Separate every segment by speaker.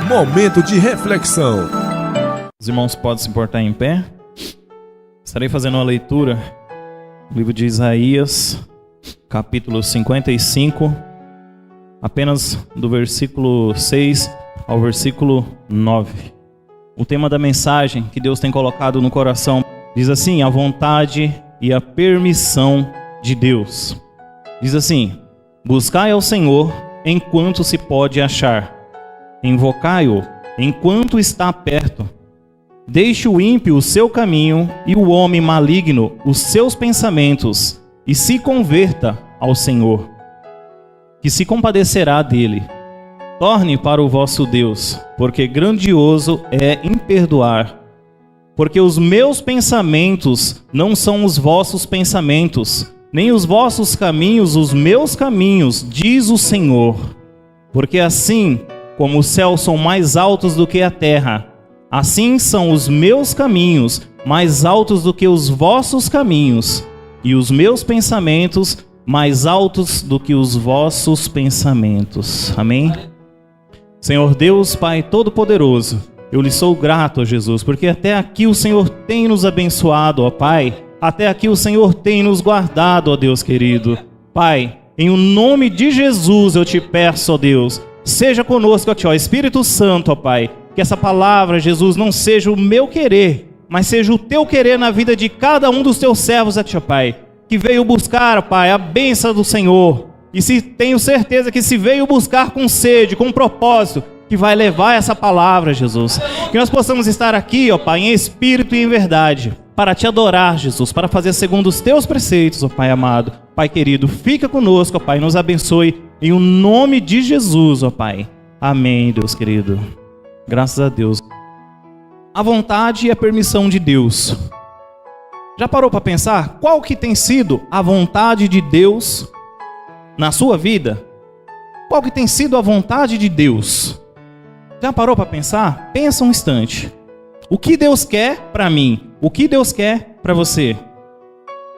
Speaker 1: Momento de reflexão.
Speaker 2: Os irmãos podem se portar em pé. Estarei fazendo uma leitura do livro de Isaías, capítulo 55, apenas do versículo 6 ao versículo 9. O tema da mensagem que Deus tem colocado no coração diz assim: a vontade e a permissão de Deus. Diz assim: buscai ao Senhor enquanto se pode achar, invocai-o enquanto está perto. Deixe o ímpio o seu caminho e o homem maligno os seus pensamentos, e se converta ao Senhor, que se compadecerá dele. Torne para o vosso Deus, porque grandioso é em perdoar. Porque os meus pensamentos não são os vossos pensamentos, nem os vossos caminhos os meus caminhos, diz o Senhor. Porque assim como os céus são mais altos do que a terra, assim são os meus caminhos mais altos do que os vossos caminhos, e os meus pensamentos mais altos do que os vossos pensamentos. Amém? Senhor Deus, Pai Todo-Poderoso, eu lhe sou grato, ó Jesus, porque até aqui o Senhor tem nos abençoado, ó Pai. Até aqui o Senhor tem nos guardado, ó Deus querido. Pai, em o nome de Jesus eu te peço, ó Deus, seja conosco aqui, ó Espírito Santo, ó Pai. Que essa palavra, Jesus, não seja o meu querer, mas seja o teu querer na vida de cada um dos teus servos aqui, ó Pai. Que veio buscar, ó Pai, a bênção do Senhor. E se tenho certeza que se veio buscar com sede, com propósito, que vai levar essa palavra, Jesus. Que nós possamos estar aqui, ó Pai, em espírito e em verdade, para te adorar, Jesus, para fazer segundo os teus preceitos, ó Pai amado. Pai querido, fica conosco, ó Pai, nos abençoe em o nome de Jesus, ó Pai. Amém, Deus querido. Graças a Deus. A vontade e a permissão de Deus. Já parou para pensar qual que tem sido a vontade de Deus na sua vida? Qual que tem sido a vontade de Deus? Já parou para pensar? Pensa um instante. O que Deus quer para mim? O que Deus quer para você?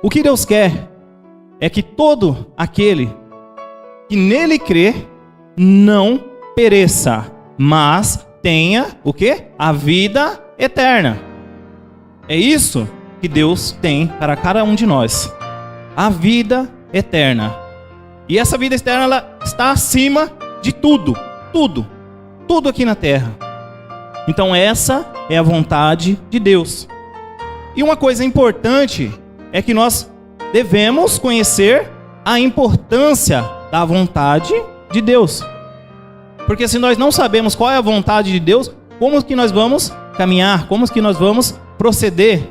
Speaker 2: O que Deus quer é que todo aquele que nele crê não pereça, mas tenha o quê? A vida eterna. É isso que Deus tem para cada um de nós. A vida eterna. E essa vida eterna, ela está acima de tudo. Tudo. Tudo aqui na terra. Então essa é a vontade de Deus. E uma coisa importante é que nós devemos conhecer a importância da vontade de Deus. Porque se nós não sabemos qual é a vontade de Deus, como que nós vamos caminhar? Como que nós vamos proceder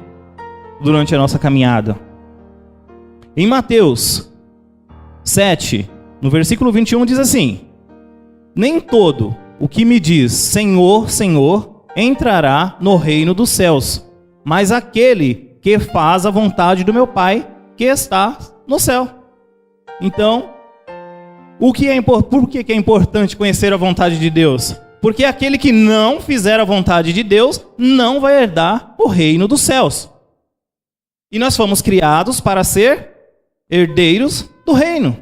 Speaker 2: durante a nossa caminhada? Em Mateus 7, no versículo 21, diz assim: nem todo o que me diz Senhor, Senhor, entrará no reino dos céus, mas aquele que faz a vontade do meu Pai que está no céu. Então, por que é importante conhecer a vontade de Deus? Porque aquele que não fizer a vontade de Deus não vai herdar o reino dos céus. E nós fomos criados para ser herdeiros do reino.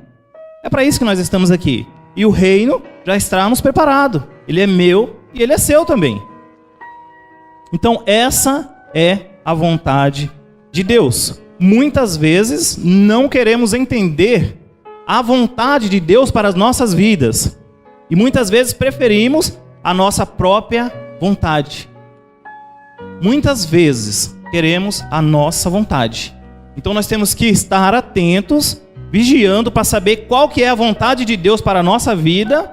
Speaker 2: É para isso que nós estamos aqui. E o reino já estamos preparado. Ele é meu e ele é seu também. Então essa é a vontade de Deus. Muitas vezes não queremos entender a vontade de Deus para as nossas vidas. E muitas vezes preferimos a nossa própria vontade. Muitas vezes queremos a nossa vontade. Então nós temos que estar atentos, vigiando para saber qual que é a vontade de Deus para a nossa vida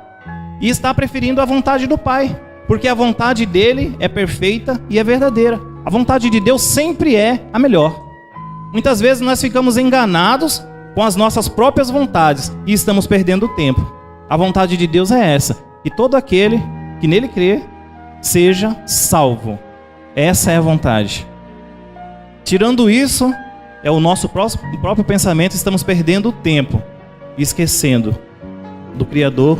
Speaker 2: e estar preferindo a vontade do Pai. Porque a vontade dele é perfeita e é verdadeira. A vontade de Deus sempre é a melhor. Muitas vezes nós ficamos enganados com as nossas próprias vontades e estamos perdendo tempo. A vontade de Deus é essa: que todo aquele que nele crê seja salvo. Essa é a vontade. Tirando isso, é o nosso próprio pensamento, estamos perdendo tempo e esquecendo do Criador,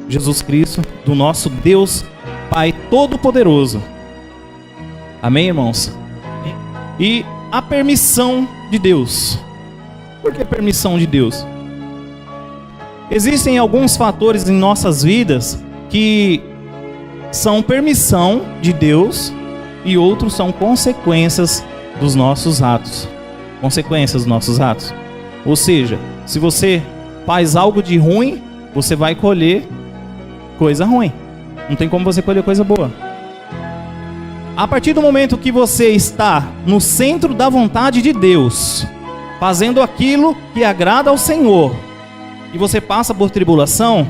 Speaker 2: Jesus Cristo, do nosso Deus Pai Todo-Poderoso. Amém, irmãos? E a permissão de Deus. Por que permissão de Deus? existem alguns fatores em nossas vidas que são permissão de Deus e outros são consequências dos nossos atos. Consequências dos nossos atos. Ou seja, se você faz algo de ruim, você vai colher coisa ruim. Não tem como você colher coisa boa. A partir do momento que você está no centro da vontade de Deus, fazendo aquilo que agrada ao Senhor, e você passa por tribulação,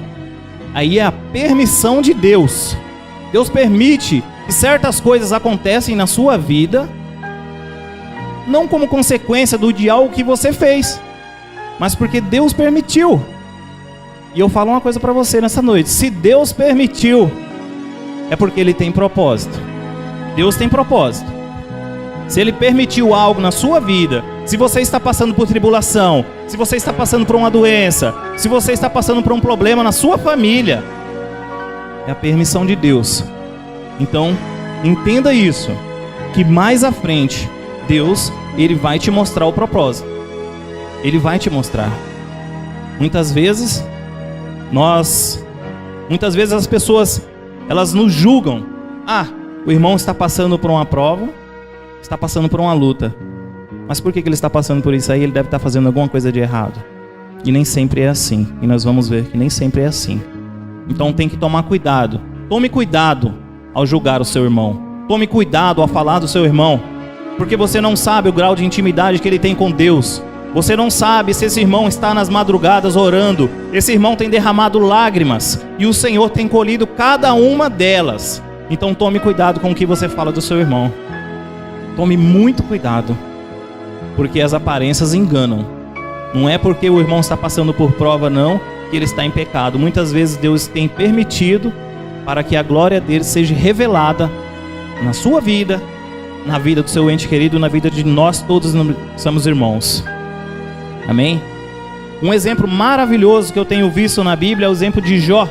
Speaker 2: aí é a permissão de Deus. Deus permite que certas coisas acontecem na sua vida, não como consequência de algo que você fez, mas porque Deus permitiu. E eu falo uma coisa para você nessa noite: se Deus permitiu, é porque Ele tem propósito. Deus tem propósito. Se Ele permitiu algo na sua vida, se você está passando por tribulação, se você está passando por uma doença, se você está passando por um problema na sua família, é a permissão de Deus. Então, entenda isso, que mais à frente, Deus, Ele vai te mostrar o propósito. Ele vai te mostrar. Muitas vezes as pessoas, elas nos julgam. O irmão está passando por uma prova, está passando por uma luta. Mas por que ele está passando por isso aí? Ele deve estar fazendo alguma coisa de errado. E nem sempre é assim. E nós vamos ver que nem sempre é assim. Então tem que tomar cuidado. Tome cuidado ao julgar o seu irmão. Tome cuidado ao falar do seu irmão. Porque você não sabe o grau de intimidade que ele tem com Deus. Você não sabe se esse irmão está nas madrugadas orando. Esse irmão tem derramado lágrimas. E o Senhor tem colhido cada uma delas. Então tome cuidado com o que você fala do seu irmão. Tome muito cuidado. Porque as aparências enganam. Não é porque o irmão está passando por prova, não, que ele está em pecado. Muitas vezes Deus tem permitido para que a glória dele seja revelada na sua vida, na vida do seu ente querido, na vida de nós todos somos irmãos. Amém? Um exemplo maravilhoso que eu tenho visto na Bíblia é o exemplo de Jó.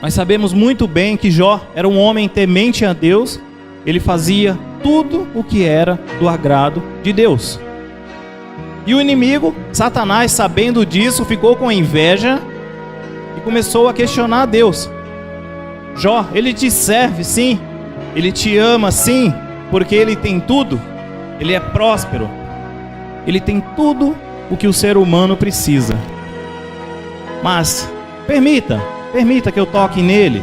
Speaker 2: Nós sabemos muito bem que Jó era um homem temente a Deus. Ele fazia tudo o que era do agrado de Deus. E o inimigo, Satanás, sabendo disso, ficou com inveja e começou a questionar a Deus. Jó, ele te serve sim, ele te ama sim, porque ele tem tudo, ele é próspero, ele tem tudo o que o ser humano precisa. Mas permita que eu toque nele,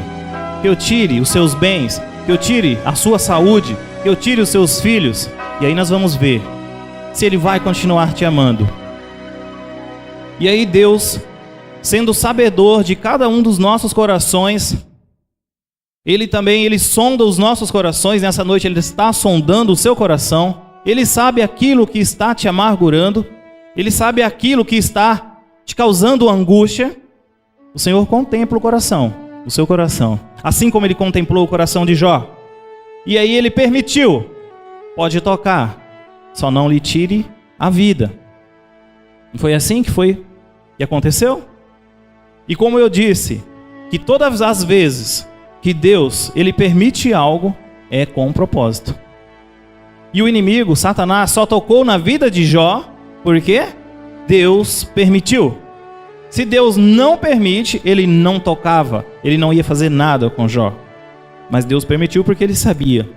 Speaker 2: que eu tire os seus bens, que eu tire a sua saúde, que eu tire os seus filhos, e aí nós vamos ver se ele vai continuar te amando. E aí Deus, sendo sabedor de cada um dos nossos corações, Ele sonda os nossos corações. Nessa noite Ele está sondando o seu coração. Ele sabe aquilo que está te amargurando. Ele sabe aquilo que está te causando angústia. O Senhor contempla o seu coração, assim como Ele contemplou o coração de Jó. E aí Ele permitiu, pode tocar, só não lhe tire a vida. Não foi assim que aconteceu? E como eu disse, que todas as vezes que Deus, Ele permite algo, é com um propósito. E o inimigo, Satanás, só tocou na vida de Jó, porque Deus permitiu. Se Deus não permite, ele não tocava, ele não ia fazer nada com Jó. Mas Deus permitiu porque ele sabia.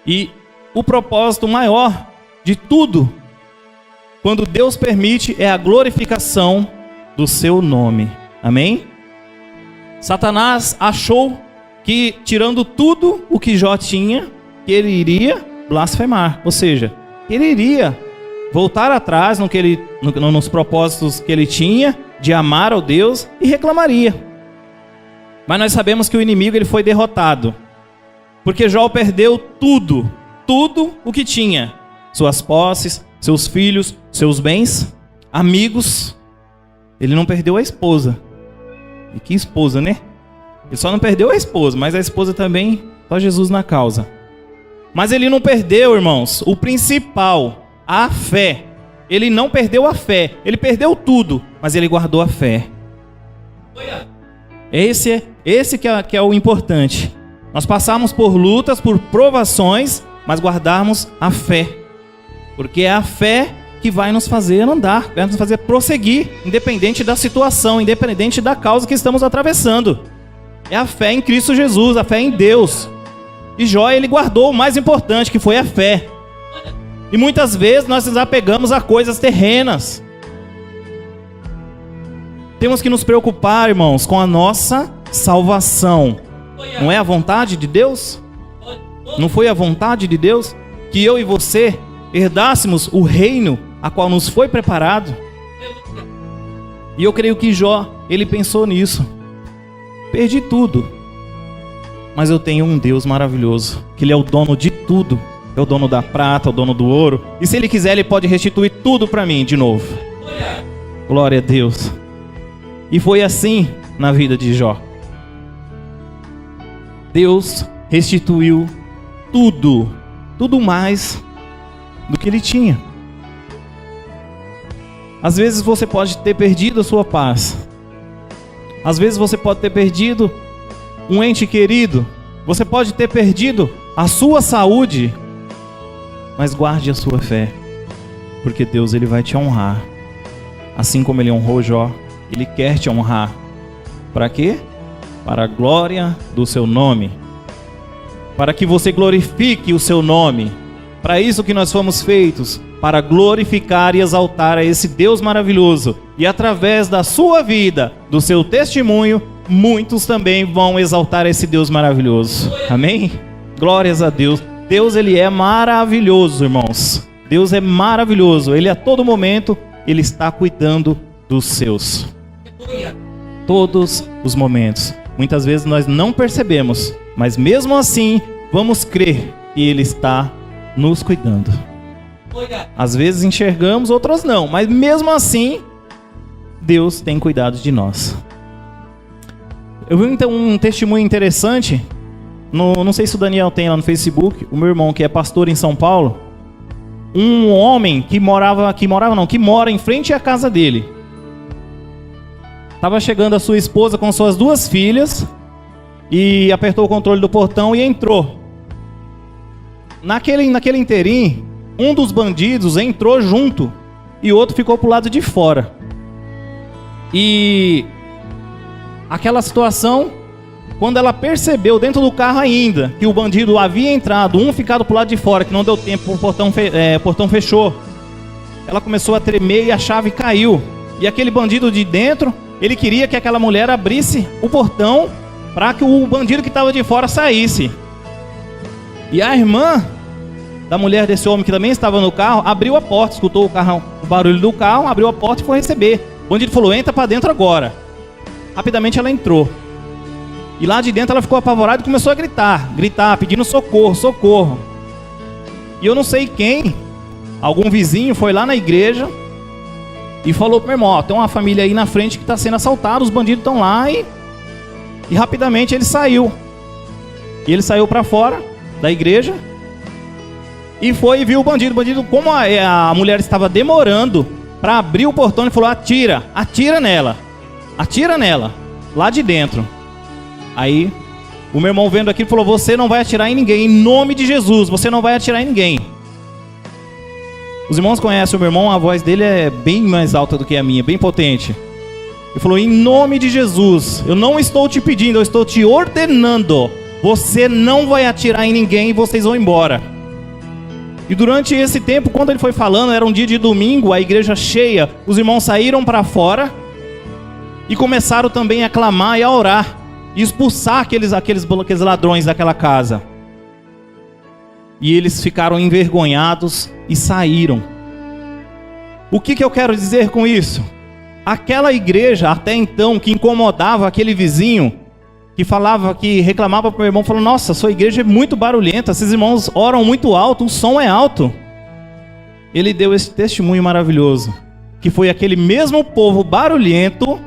Speaker 2: E o propósito maior de tudo, quando Deus permite, é a glorificação do seu nome. Amém? Satanás achou que, tirando tudo o que Jó tinha, que ele iria blasfemar. Ou seja, ele iria voltar atrás nos propósitos que ele tinha de amar ao Deus e reclamaria. Mas nós sabemos que o inimigo ele foi derrotado, porque Jó perdeu tudo o que tinha: suas posses, seus filhos, seus bens, amigos. Ele não perdeu a esposa. E que esposa, né? Ele só não perdeu a esposa, mas a esposa também, só Jesus na causa. Mas ele não perdeu, irmãos, o principal, a fé. Ele não perdeu a fé. Ele perdeu tudo, mas ele guardou a fé. Esse que é o importante. Nós passamos por lutas, por provações, mas guardarmos a fé. Porque é a fé que vai nos fazer andar, vai nos fazer prosseguir, independente da situação, independente da causa que estamos atravessando. É a fé em Cristo Jesus, a fé em Deus. E Jó, ele guardou o mais importante, que foi a fé. E muitas vezes nós nos apegamos a coisas terrenas. Temos que nos preocupar, irmãos, com a nossa salvação. Não é a vontade de Deus? Não foi a vontade de Deus que eu e você herdássemos o reino a qual nos foi preparado? E eu creio que Jó, ele pensou nisso. Perdi tudo, mas eu tenho um Deus maravilhoso, que Ele é o dono de tudo. É o dono da prata, o dono do ouro. E se Ele quiser, Ele pode restituir tudo para mim de novo. Glória a Deus. E foi assim na vida de Jó. Deus restituiu tudo, tudo mais do que ele tinha. Às vezes você pode ter perdido a sua paz. Às vezes você pode ter perdido um ente querido. Você pode ter perdido a sua saúde. Mas guarde a sua fé, porque Deus, ele vai te honrar. Assim como ele honrou Jó, ele quer te honrar. Para quê? Para a glória do seu nome. Para que você glorifique o seu nome. Para isso que nós fomos feitos, para glorificar e exaltar a esse Deus maravilhoso. E através da sua vida, do seu testemunho, muitos também vão exaltar esse Deus maravilhoso. Amém? Glórias a Deus. Deus, ele é maravilhoso, irmãos. Deus é maravilhoso. Ele a todo momento, ele está cuidando dos seus. Todos os momentos. Muitas vezes nós não percebemos, mas mesmo assim, vamos crer que ele está nos cuidando. Às vezes enxergamos, outras não, mas mesmo assim, Deus tem cuidado de nós. Eu vi então um testemunho interessante, não sei se o Daniel tem lá no Facebook, o meu irmão que é pastor em São Paulo, um homem que mora em frente à casa dele. Estava chegando a sua esposa com suas duas filhas e apertou o controle do portão e entrou. Naquele inteirinho, um dos bandidos entrou junto e o outro ficou pro lado de fora. E aquela situação, quando ela percebeu dentro do carro ainda que o bandido havia entrado, um ficado pro lado de fora, que não deu tempo, o portão fechou. Ela começou a tremer e a chave caiu. E aquele bandido de dentro, ele queria que aquela mulher abrisse o portão para que o bandido que estava de fora saísse. E a irmã da mulher desse homem que também estava no carro abriu a porta, escutou o barulho do carro, abriu a porta e foi receber. O bandido falou: entra para dentro agora. Rapidamente ela entrou. E lá de dentro ela ficou apavorada e começou a gritar, pedindo socorro, socorro. E eu não sei quem, algum vizinho foi lá na igreja e falou pro meu irmão: ó, tem uma família aí na frente que está sendo assaltada, os bandidos estão lá. E rapidamente ele saiu. E ele saiu para fora da igreja e foi e viu o bandido. O bandido, como a mulher estava demorando para abrir o portão, ele falou: atira nela, lá de dentro. Aí o meu irmão vendo aquilo falou: você não vai atirar em ninguém, em nome de Jesus, você não vai atirar em ninguém. Os irmãos conhecem o meu irmão, a voz dele é bem mais alta do que a minha, bem potente. Ele falou: em nome de Jesus, eu não estou te pedindo, eu estou te ordenando, você não vai atirar em ninguém e vocês vão embora. E durante esse tempo, quando ele foi falando, era um dia de domingo, a igreja cheia, os irmãos saíram para fora e começaram também a clamar e a orar e expulsar aqueles ladrões daquela casa. E eles ficaram envergonhados e saíram. O que eu quero dizer com isso? Aquela igreja, até então, que incomodava aquele vizinho, que falava, que reclamava para o meu irmão, falou: nossa, sua igreja é muito barulhenta, esses irmãos oram muito alto, o som é alto. Ele deu esse testemunho maravilhoso, que foi aquele mesmo povo barulhento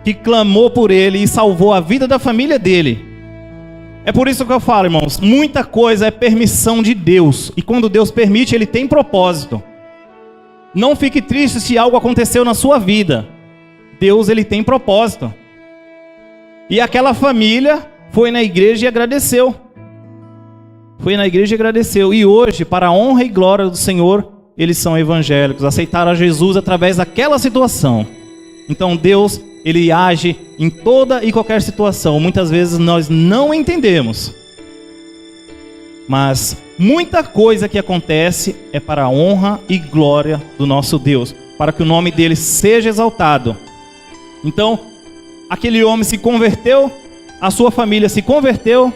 Speaker 2: que clamou por ele e salvou a vida da família dele. É por isso que eu falo, irmãos, muita coisa é permissão de Deus, e quando Deus permite, ele tem propósito. Não fique triste se algo aconteceu na sua vida. Deus, ele tem propósito. E aquela família foi na igreja e agradeceu. E hoje, para a honra e glória do Senhor, eles são evangélicos, aceitaram a Jesus através daquela situação. Então Deus, ele age em toda e qualquer situação. Muitas vezes nós não entendemos, mas muita coisa que acontece é para a honra e glória do nosso Deus, para que o nome dele seja exaltado. Então, aquele homem se converteu, a sua família se converteu,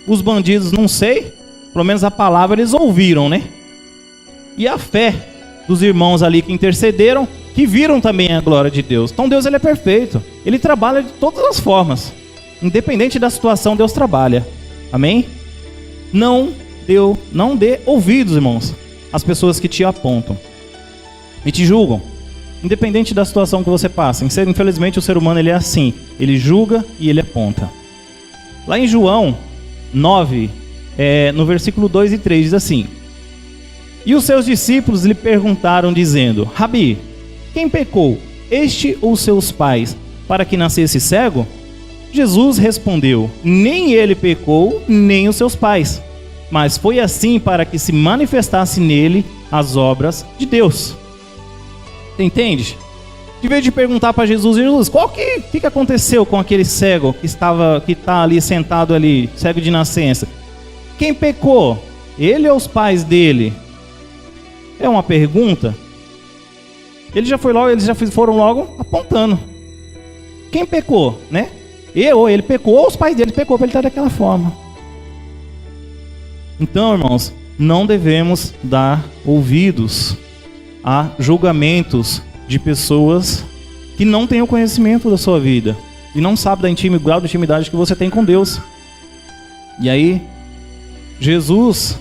Speaker 2: os bandidos não sei, pelo menos a palavra eles ouviram, né? E a fé dos irmãos ali que intercederam, que viram também a glória de Deus. Então Deus, ele é perfeito, ele trabalha de todas as formas, independente da situação, Deus trabalha. Amém? Não dê ouvidos, irmãos, às pessoas que te apontam e te julgam, independente da situação que você passa. Infelizmente o ser humano, ele é assim, ele julga e ele aponta. Lá em João 9, no versículo 2 e 3, diz assim: e os seus discípulos lhe perguntaram, dizendo: Rabi, quem pecou, este ou seus pais, para que nascesse cego? Jesus respondeu: nem ele pecou, nem os seus pais, mas foi assim para que se manifestasse nele as obras de Deus. Você entende? De vez de perguntar para Jesus, qual que aconteceu com aquele cego que está ali sentado ali, cego de nascença? Quem pecou? Ele ou os pais dele? É uma pergunta. Eles já foram logo apontando. Quem pecou, né? Ele pecou, ou os pais dele pecou para ele estar daquela forma. Então, irmãos, não devemos dar ouvidos a julgamentos de pessoas que não têm o conhecimento da sua vida e não sabem do grau de intimidade que você tem com Deus. E aí, Jesus,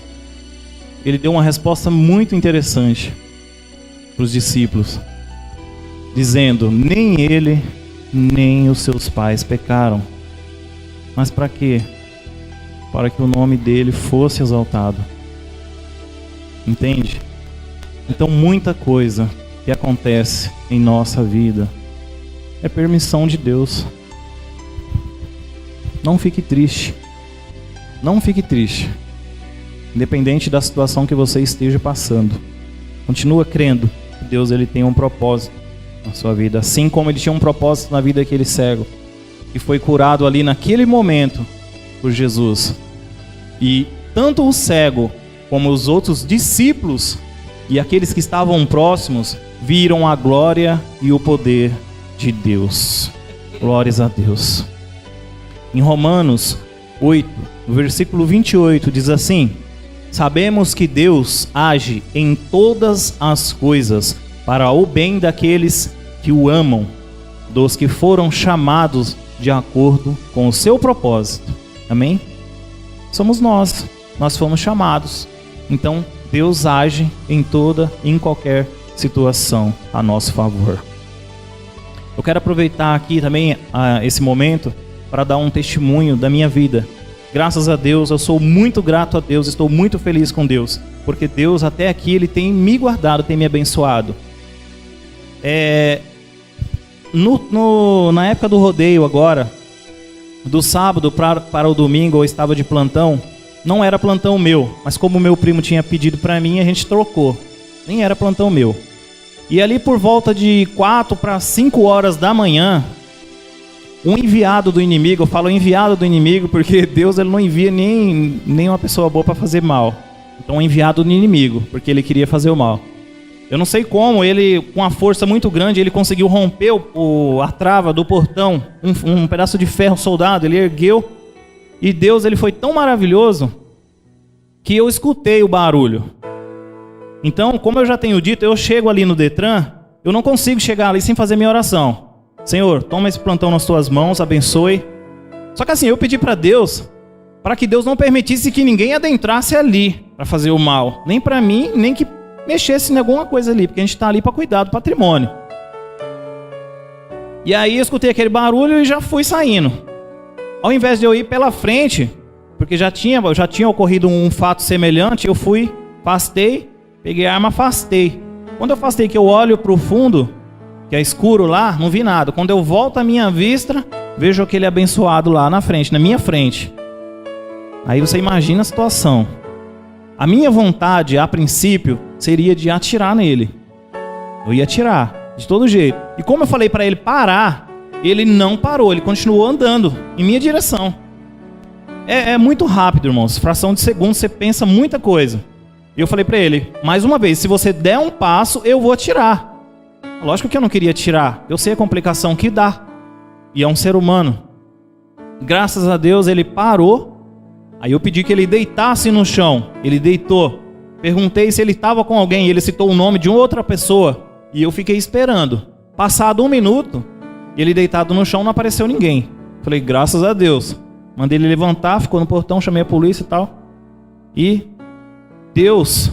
Speaker 2: ele deu uma resposta muito interessante para os discípulos, dizendo: nem ele, nem os seus pais pecaram. Mas para quê? Para que o nome dele fosse exaltado. Entende? Então muita coisa que acontece em nossa vida é permissão de Deus. Não fique triste. Não fique triste. Independente da situação que você esteja passando, continua crendo que Deus, ele tem um propósito na sua vida, assim como ele tinha um propósito na vida daquele cego que foi curado ali naquele momento por Jesus. E tanto o cego como os outros discípulos e aqueles que estavam próximos viram a glória e o poder de Deus. Glórias a Deus. Em Romanos 8, no versículo 28, diz assim: sabemos que Deus age em todas as coisas para o bem daqueles que o amam, dos que foram chamados de acordo com o seu propósito. Amém? Somos nós fomos chamados. Então Deus age em qualquer situação a nosso favor. Eu quero aproveitar aqui também esse momento para dar um testemunho da minha vida. Graças a Deus, eu sou muito grato a Deus, estou muito feliz com Deus, porque Deus até aqui, ele tem me guardado, tem me abençoado. Na época do rodeio agora, do sábado para o domingo, eu estava de plantão. Não era plantão meu, mas como meu primo tinha pedido para mim, a gente trocou. Nem era plantão meu. E ali por volta de 4 para 5 horas da manhã, um enviado do inimigo, eu falo enviado do inimigo porque Deus, ele não envia nem uma pessoa boa para fazer mal. Então, um enviado do inimigo, porque ele queria fazer o mal. Eu não sei como, ele, com uma força muito grande, ele conseguiu romper a trava do portão, um pedaço de ferro soldado, ele ergueu. E Deus, ele foi tão maravilhoso que eu escutei o barulho. Então, como eu já tenho dito, eu chego ali no Detran, eu não consigo chegar ali sem fazer minha oração. Senhor, toma esse plantão nas tuas mãos, abençoe. Só que assim, eu pedi para Deus, para que Deus não permitisse que ninguém adentrasse ali para fazer o mal. Nem para mim, nem que mexesse em alguma coisa ali, porque a gente está ali para cuidar do patrimônio. E aí eu escutei aquele barulho e já fui saindo. Ao invés de eu ir pela frente, porque já tinha ocorrido um fato semelhante, eu fui, afastei, peguei a arma, afastei. Quando eu afastei, que eu olho para o fundo, que é escuro lá, não vi nada. Quando eu volto a minha vista, vejo aquele abençoado lá na frente, na minha frente. Aí você imagina a situação. A minha vontade, a princípio, seria de atirar nele. Eu ia atirar, de todo jeito. E como eu falei para ele parar, ele não parou, ele continuou andando em minha direção. É muito rápido, irmãos. Fração de segundo, você pensa muita coisa. E eu falei para ele, mais uma vez, se você der um passo, eu vou atirar. Lógico que eu não queria atirar. Eu sei a complicação que dá. E é um ser humano. Graças a Deus, ele parou. Aí eu pedi que ele deitasse no chão. Ele deitou. Perguntei se ele estava com alguém. Ele citou o nome de outra pessoa. E eu fiquei esperando. Passado 1 minuto, ele deitado no chão, não apareceu ninguém. Falei, graças a Deus. Mandei ele levantar, ficou no portão, chamei a polícia e tal. E Deus,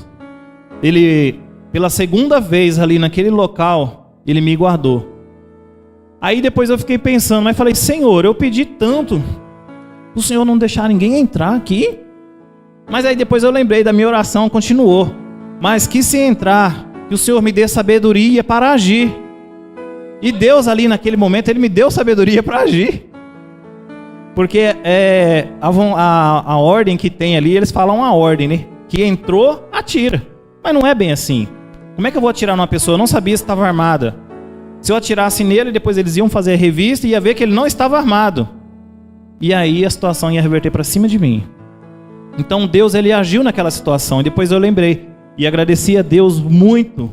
Speaker 2: ele, pela segunda vez ali naquele local, ele me guardou. Aí depois eu fiquei pensando, mas falei, Senhor, eu pedi tanto, o Senhor não deixar ninguém entrar aqui? Mas aí depois eu lembrei da minha oração, continuou. Mas que se entrar, que o Senhor me dê sabedoria para agir. E Deus ali naquele momento, Ele me deu sabedoria para agir. Porque a ordem que tem ali, eles falam a ordem, né? Que entrou, atira. Mas não é bem assim. Como é que eu vou atirar numa pessoa? Eu não sabia se estava armada. Se eu atirasse nele, depois eles iam fazer a revista e ia ver que ele não estava armado. E aí a situação ia reverter para cima de mim. Então Deus, ele agiu naquela situação. E depois eu lembrei. E agradeci a Deus muito.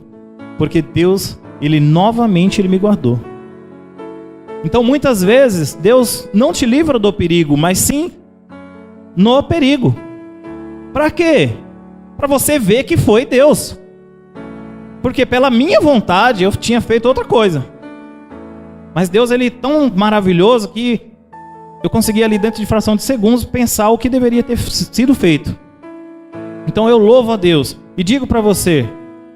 Speaker 2: Porque Deus, ele novamente me guardou. Então muitas vezes Deus não te livra do perigo, mas sim no perigo. Para quê? Para você ver que foi Deus. Porque pela minha vontade eu tinha feito outra coisa. Mas Deus, ele é tão maravilhoso que eu consegui ali dentro de fração de segundos pensar o que deveria ter sido feito. Então eu louvo a Deus e digo para você,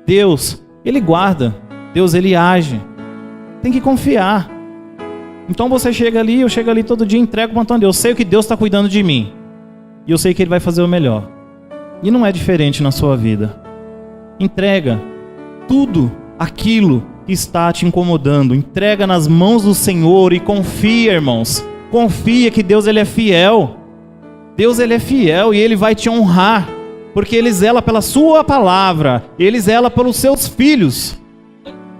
Speaker 2: Deus, ele guarda, Deus, ele age. Tem que confiar. Então você chega ali, eu chego ali todo dia, entrego o plantão de Deus. Eu sei que Deus está cuidando de mim. E eu sei que Ele vai fazer o melhor. E não é diferente na sua vida. Entrega tudo aquilo que está te incomodando. Entrega nas mãos do Senhor e confia, irmãos. Confia que Deus, ele é fiel. Deus, ele é fiel e Ele vai te honrar. Porque Ele zela pela sua palavra. Ele zela pelos seus filhos.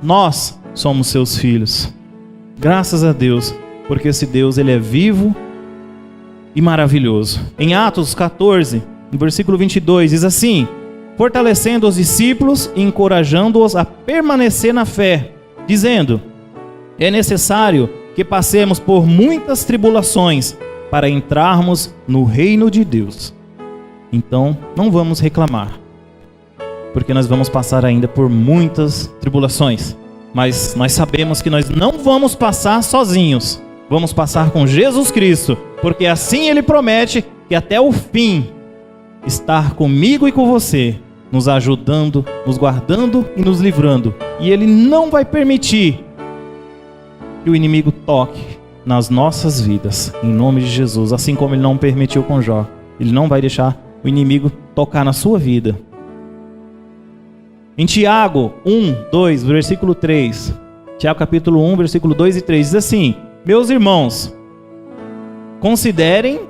Speaker 2: Nós somos seus filhos. Graças a Deus, porque esse Deus, ele é vivo e maravilhoso. Em Atos 14, no versículo 22, diz assim: fortalecendo os discípulos e encorajando-os a permanecer na fé, dizendo: é necessário que passemos por muitas tribulações para entrarmos no reino de Deus. Então, não vamos reclamar, porque nós vamos passar ainda por muitas tribulações. Mas nós sabemos que nós não vamos passar sozinhos. Vamos passar com Jesus Cristo. Porque assim Ele promete que até o fim estar comigo e com você, nos ajudando, nos guardando e nos livrando. E Ele não vai permitir que o inimigo toque nas nossas vidas. Em nome de Jesus. Assim como Ele não permitiu com Jó. Ele não vai deixar o inimigo tocar na sua vida. Em Tiago 1, 2, versículo 3, Tiago capítulo 1, versículo 2 e 3, diz assim: meus irmãos, considerem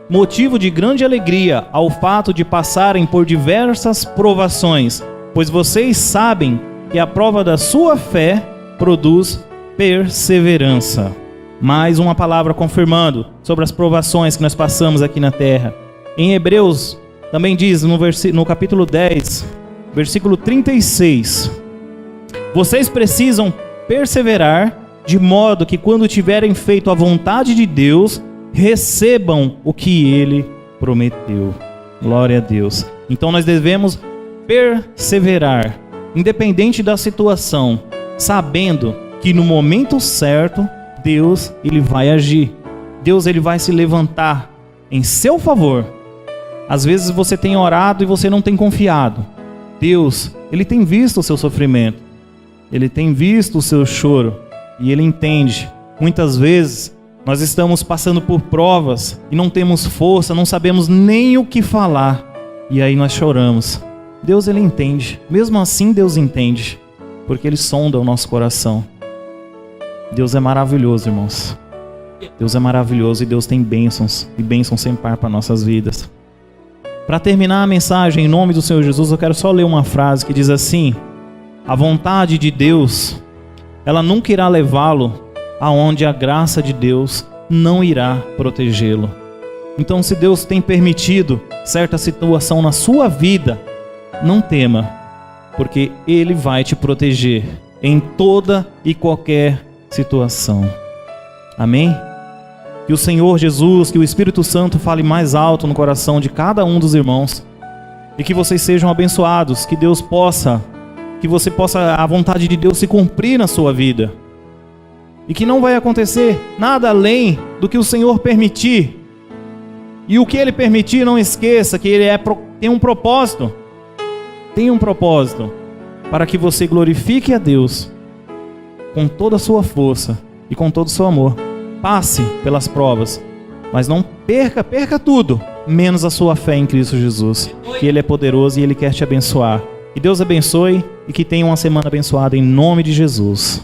Speaker 2: motivo de grande alegria ao fato de passarem por diversas provações, pois vocês sabem que a prova da sua fé produz perseverança. Mais uma palavra confirmando sobre as provações que nós passamos aqui na terra. Em Hebreus também diz no capítulo 10, versículo 36, vocês precisam perseverar, de modo que quando tiverem feito a vontade de Deus, recebam o que Ele prometeu. Glória a Deus. Então nós devemos perseverar, independente da situação, sabendo que no momento certo, Deus, ele vai agir. Deus, ele vai se levantar em seu favor. Às vezes você tem orado e você não tem confiado. Deus, ele tem visto o seu sofrimento, ele tem visto o seu choro e ele entende. Muitas vezes nós estamos passando por provas e não temos força, não sabemos nem o que falar e aí nós choramos. Deus, ele entende, mesmo assim Deus entende, porque ele sonda o nosso coração. Deus é maravilhoso, irmãos. Deus é maravilhoso e Deus tem bênçãos e bênçãos sem par para nossas vidas. Para terminar a mensagem em nome do Senhor Jesus, eu quero só ler uma frase que diz assim: a vontade de Deus, ela nunca irá levá-lo aonde a graça de Deus não irá protegê-lo. Então, se Deus tem permitido certa situação na sua vida, não tema, porque Ele vai te proteger em toda e qualquer situação. Amém? Que o Senhor Jesus, que o Espírito Santo fale mais alto no coração de cada um dos irmãos e que vocês sejam abençoados, que você possa a vontade de Deus se cumprir na sua vida e que não vai acontecer nada além do que o Senhor permitir. E o que Ele permitir, não esqueça que Ele tem um propósito. Tem um propósito para que você glorifique a Deus com toda a sua força e com todo o seu amor. Passe pelas provas, mas não perca tudo, menos a sua fé em Cristo Jesus, que Ele é poderoso e Ele quer te abençoar. Que Deus abençoe e que tenha uma semana abençoada em nome de Jesus.